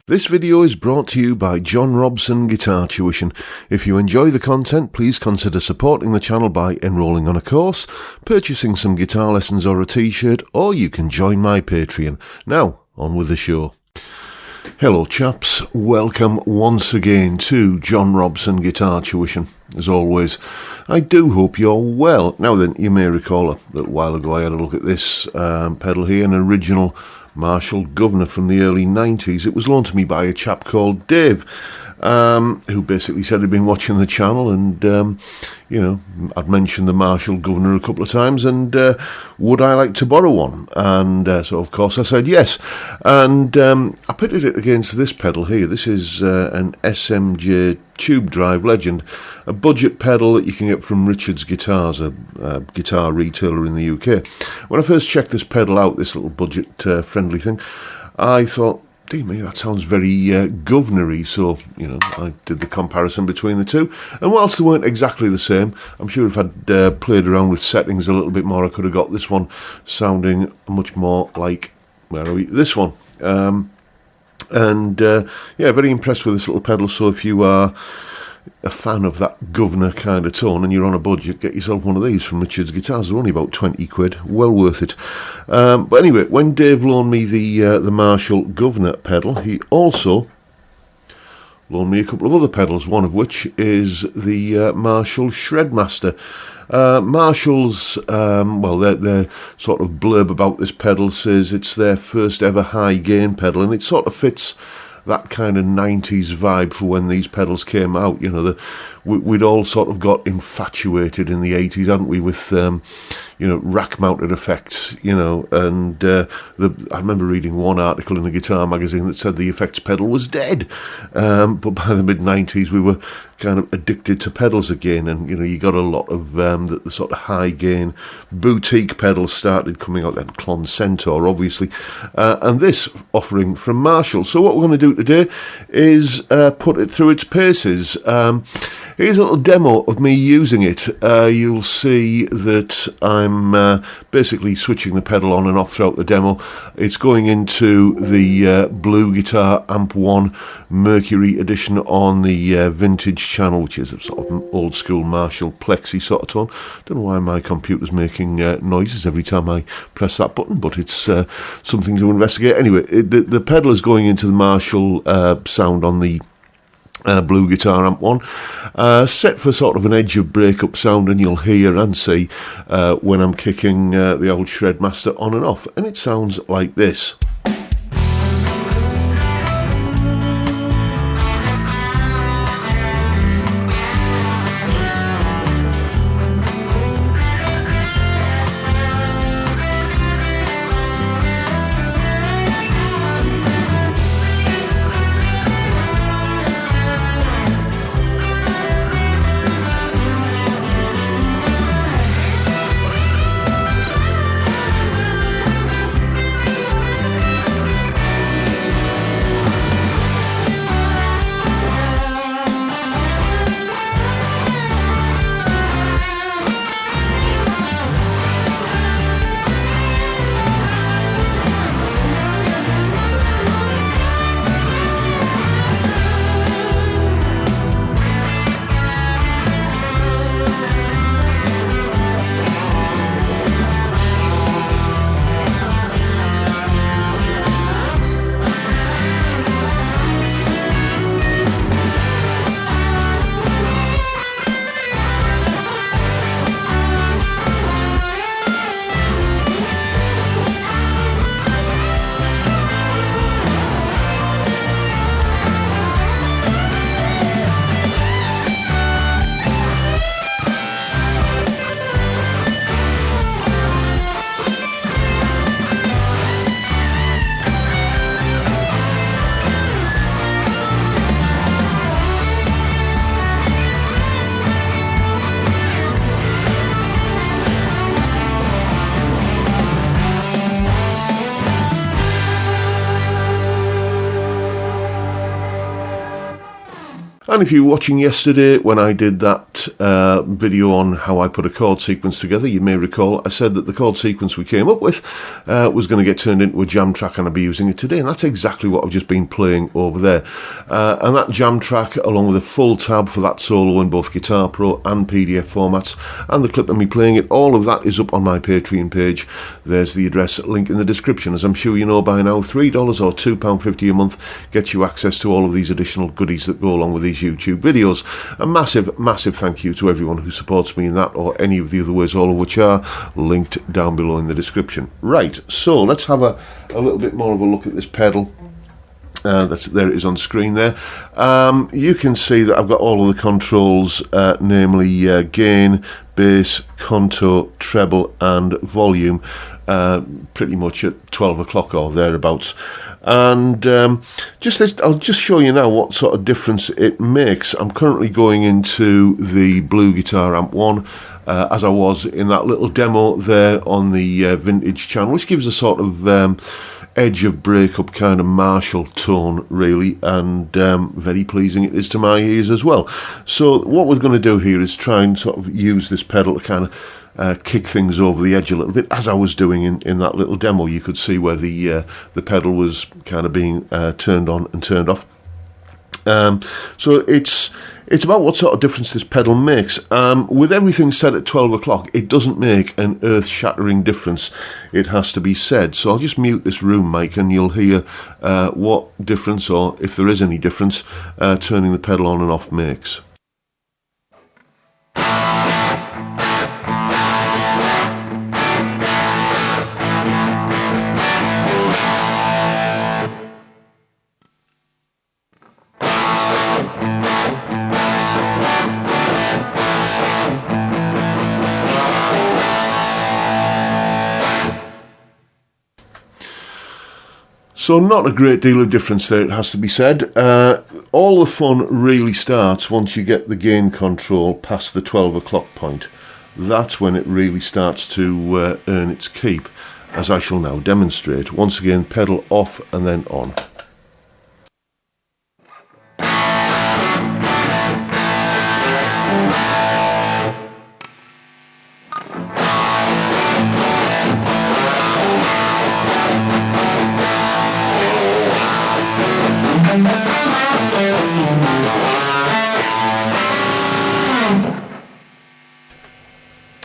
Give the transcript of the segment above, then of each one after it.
This video is brought to you by John Robson Guitar Tuition. If you enjoy the content, please consider supporting the channel by enrolling on a course, purchasing some guitar lessons or a t-shirt, or you can join my Patreon. Now, on with the show. Hello chaps, welcome once again to John Robson Guitar Tuition. As always, I do hope you're well. Now then, you may recall a little while ago I had a look at this pedal here, an original Marshall Governor from the early 90s. It was loaned to me by a chap called Dave, who basically said he'd been watching the channel and, I'd mentioned the Marshall Governor a couple of times and would I like to borrow one? And so, of course, I said yes. And I pitted it against this pedal here. This is an SMJ Tube Drive Legend, a budget pedal that you can get from Richard's Guitars, a guitar retailer in the UK. When I first checked this pedal out, this little budget-friendly thing, I thought, dear me, that sounds very governor-y, so, I did the comparison between the two, and whilst they weren't exactly the same, I'm sure if I'd played around with settings a little bit more, I could have got this one sounding much more like, this one. Very impressed with this little pedal. So if you are a fan of that governor kind of tone and you're on a budget, get yourself one of these from Richard's Guitars. They're only about 20 quid, well worth it. But anyway, when Dave loaned me the Marshall Governor pedal, he also loaned me a couple of other pedals, one of which is the Marshall Shredmaster. Marshall's, their sort of blurb about this pedal says it's their first ever high gain pedal, and it sort of fits that kind of 90s vibe for when these pedals came out. We'd all sort of got infatuated in the 80s, hadn't we, with rack-mounted effects, and I remember reading one article in a guitar magazine that said the effects pedal was dead, but by the mid-90s we were kind of addicted to pedals again, and you got a lot of the sort of high-gain boutique pedals started coming out, then Klon Centaur obviously, and this offering from Marshall. So what we're going to do today is put it through its paces. Here's a little demo of me using it. You'll see that I'm basically switching the pedal on and off throughout the demo. It's going into the Blue Guitar Amp 1 Mercury edition on the Vintage channel, which is a sort of an old school Marshall Plexi sort of tone. Don't know why my computer's making noises every time I press that button, but it's something to investigate. Anyway, the pedal is going into the Marshall sound on the Blue Guitar Amp 1, set for sort of an edge of breakup sound, and you'll hear and see when I'm kicking the old Shredmaster on and off, and it sounds like this. And if you were watching yesterday when I did that video on how I put a chord sequence together, you may recall I said that the chord sequence we came up with was going to get turned into a jam track, and I'll be using it today, and that's exactly what I've just been playing over there. And that jam track, along with a full tab for that solo in both Guitar Pro and PDF formats, and the clip of me playing it, all of that is up on my Patreon page. There's the address, link in the description. As I'm sure you know by now, $3 or £2.50 a month gets you access to all of these additional goodies that go along with these YouTube videos. A massive thank you to everyone who supports me in that or any of the other ways, all of which are linked down below in the description. Right, so let's have a little bit more of a look at this pedal. There it is on screen there. You can see that I've got all of the controls, namely gain, bass, contour, treble and volume, pretty much at 12 o'clock or thereabouts. And I'll just show you now what sort of difference it makes. I'm currently going into the Blue Guitar Amp 1, as I was in that little demo there on the Vintage channel, which gives a sort of edge of breakup kind of Marshall tone, really, and very pleasing it is to my ears as well. So what we're going to do here is try and sort of use this pedal to kind of kick things over the edge a little bit, as I was doing in that little demo. You could see where the pedal was kind of being turned on and turned off. So it's about what sort of difference this pedal makes. With everything set at 12 o'clock, it doesn't make an earth-shattering difference, it has to be said. So I'll just mute this room mic and you'll hear what difference, or if there is any difference, turning the pedal on and off makes. So not a great deal of difference there, it has to be said. All the fun really starts once you get the gain control past the 12 o'clock point. That's when it really starts to earn its keep, as I shall now demonstrate. Once again, pedal off and then on.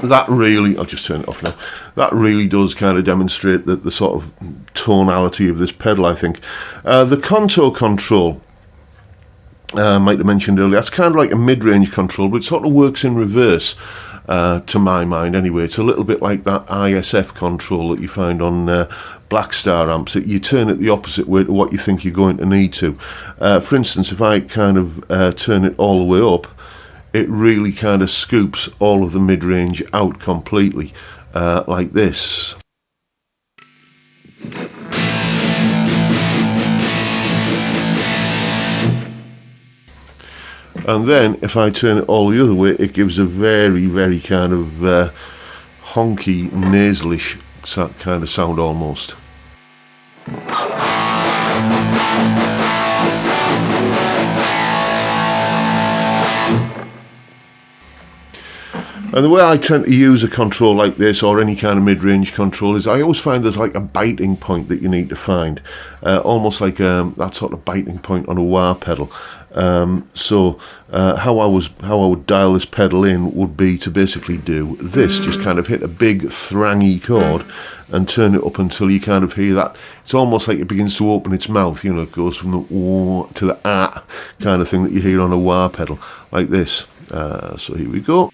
That really, I'll just turn it off now, that really does kind of demonstrate the sort of tonality of this pedal, I think. The contour control, might have mentioned earlier, that's kind of like a mid-range control, but it sort of works in reverse, to my mind anyway. It's a little bit like that ISF control that you find on Black Star amps. You turn it the opposite way to what you think you're going to need to. For instance, if I kind of turn it all the way up, it really kind of scoops all of the mid-range out completely, like this. And then if I turn it all the other way, it gives a very kind of honky, nasalish kind of sound almost. And the way I tend to use a control like this, or any kind of mid-range control, is I always find there's like a biting point that you need to find, almost like that sort of biting point on a wah pedal. So how I would dial this pedal in would be to basically do this, just kind of hit a big thrangy chord and turn it up until you kind of hear that. It's almost like it begins to open its mouth, you know, it goes from the wah to the ah kind of thing that you hear on a wah pedal, like this. So here we go.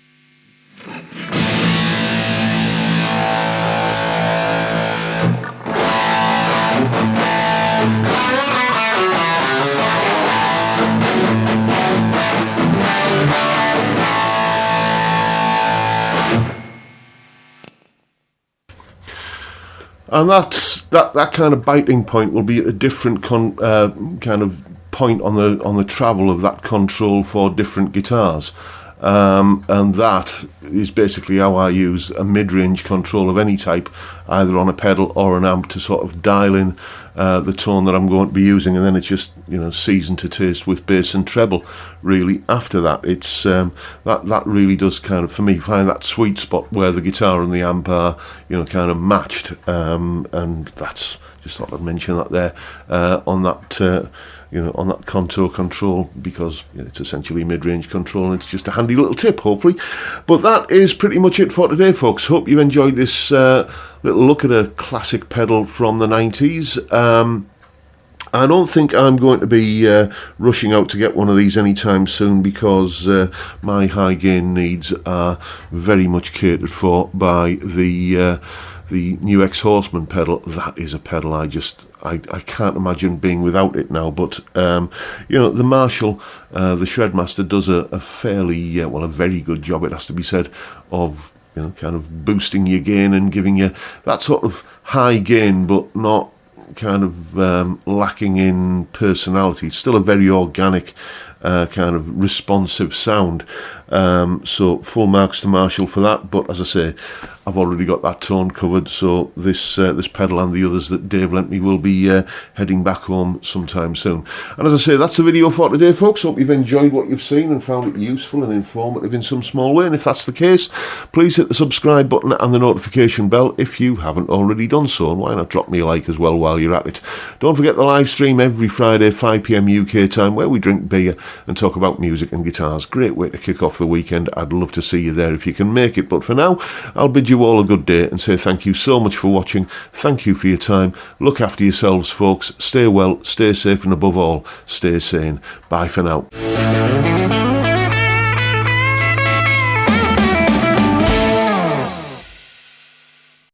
And that kind of biting point will be at a different kind of point on the travel of that control for different guitars. and that is basically how I use a mid-range control of any type, either on a pedal or an amp, to sort of dial in the tone that I'm going to be using, and then it's just, you know, seasoned to taste with bass and treble. Really, after that, it's that really does kind of, for me, find that sweet spot where the guitar and the amp are, you know, kind of matched, and that's, just thought I'd mention that there on that. On that contour control, because it's essentially mid-range control, and it's just a handy little tip, hopefully. But that is pretty much it for today, folks. Hope you enjoyed this little look at a classic pedal from the 90s. I don't think I'm going to be rushing out to get one of these anytime soon, because my high gain needs are very much catered for by the new Ex-Horseman pedal. That is a pedal I can't imagine being without it now. But the Marshall, the Shredmaster, does a fairly a very good job, it has to be said, of kind of boosting your gain and giving you that sort of high gain, but not kind of lacking in personality. It's still a very organic kind of responsive sound. So full marks to Marshall for that. But as I say, I've already got that tone covered, so this pedal and the others that Dave lent me will be heading back home sometime soon. And as I say, that's the video for today, folks. Hope you've enjoyed what you've seen and found it useful and informative in some small way. And if that's the case, please hit the subscribe button and the notification bell if you haven't already done so. And why not drop me a like as well while you're at it. Don't forget the live stream every Friday, 5 PM UK time, where we drink beer and talk about music and guitars. Great way to kick off the weekend. I'd love to see you there if you can make it. But for now, I'll bid you all a good day and say thank you so much for watching. Thank you for your time. Look after yourselves, folks. Stay well, stay safe, and above all, stay sane. Bye for now.